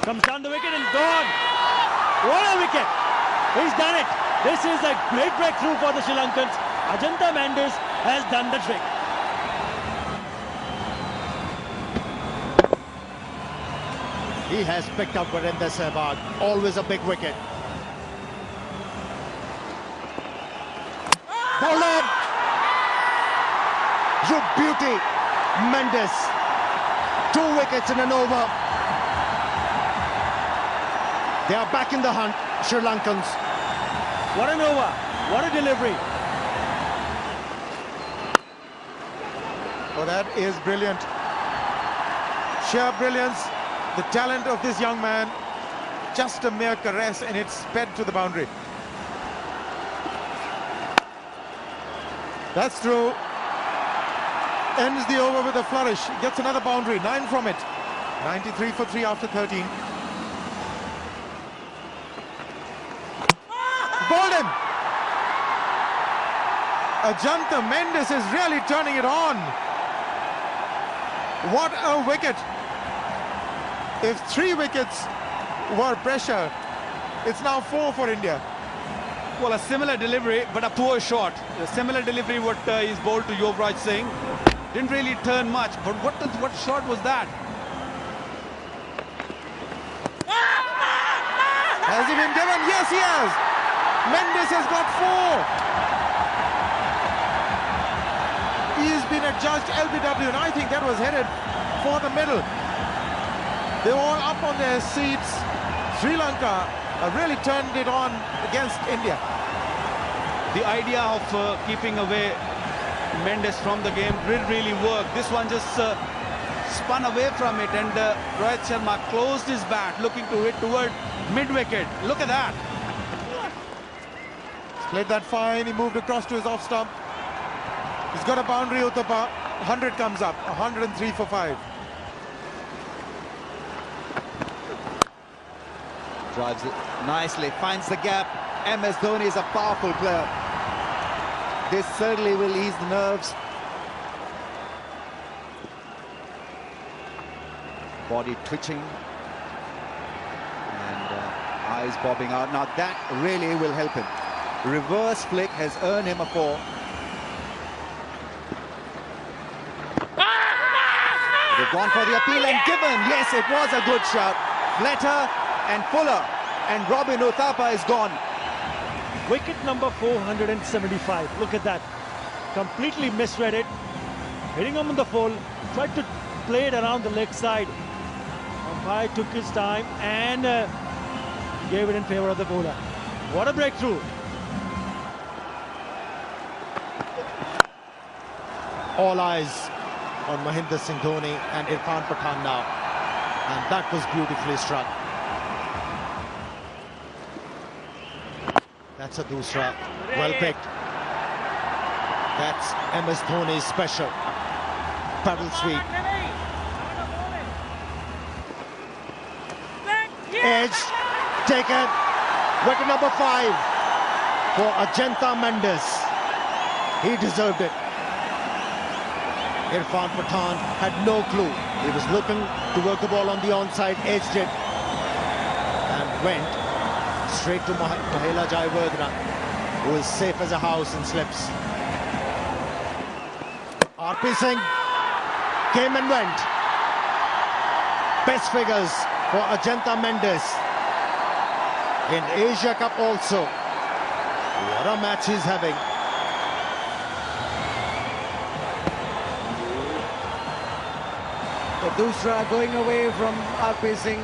Comes down the wicket and gone. What a wicket. He's done it. This is a great breakthrough for the Sri Lankans. Ajantha Mendes has done the trick. He has picked up Virender Sehwag. Always a big wicket. Bowled. You beauty, Mendes. 2 wickets in an over. They are back in the hunt, Sri Lankans. What an over. What a delivery. Oh, that is brilliant. Sheer brilliance. The talent of this young man. Just a mere caress and it's sped to the boundary. That's through. Ends the over with a flourish. Gets another boundary. 9 from it. 93 for 3 after 13. Bowled him. Ajantha Mendes is really turning it on. What a wicket. If 3 wickets were pressure, it's now 4 for India. Well, a similar delivery, but a poor shot. A similar delivery what is bowled to Yuvraj Singh. Didn't really turn much, but what shot was that? Has he been given? Yes, he has. Mendes has got 4. He's been adjudged LBW, and I think that was headed for the middle. They're all up on their seats. Sri Lanka really turned it on against India. The idea of keeping away Mendes from the game didn't really work. This one just spun away from it, and Rohit Sharma closed his bat, looking to hit toward mid-wicket. Look at that. Played that fine. He moved across to his off stump. He's got a boundary, Uthappa. 100 comes up. 103 for 5. Drives it nicely, finds the gap. MS Dhoni is a powerful player. This certainly will ease the nerves. Body twitching. And eyes bobbing out. Now that really will help him. Reverse flick has earned him a 4. They've gone for the appeal and given. Yes, it was a good shot. Fletter and Fuller, and Robin Uthappa is gone. Wicket number 475. Look at that. Completely misread it. Hitting him on the full. Tried to play it around the leg side. Umpire took his time and gave it in favor of the bowler. What a breakthrough. All eyes on Mahendra Singh Dhoni and Irfan Pathan now. And that was beautifully struck. That's a dusra. Well picked. That's MS Dhoni's special. Paddle sweep. Edge. Taken. Wicket number 5 for Ajantha Mendes. He deserved it. Irfan Pathan had no clue. He was looking to work the ball on the onside, edged it, and went straight to Mahela Jayawardene, who is safe as a house and slips. RP Singh came and went. Best figures for Ajantha Mendes in Asia Cup also. What a match he's having. The dusra going away from RP Singh.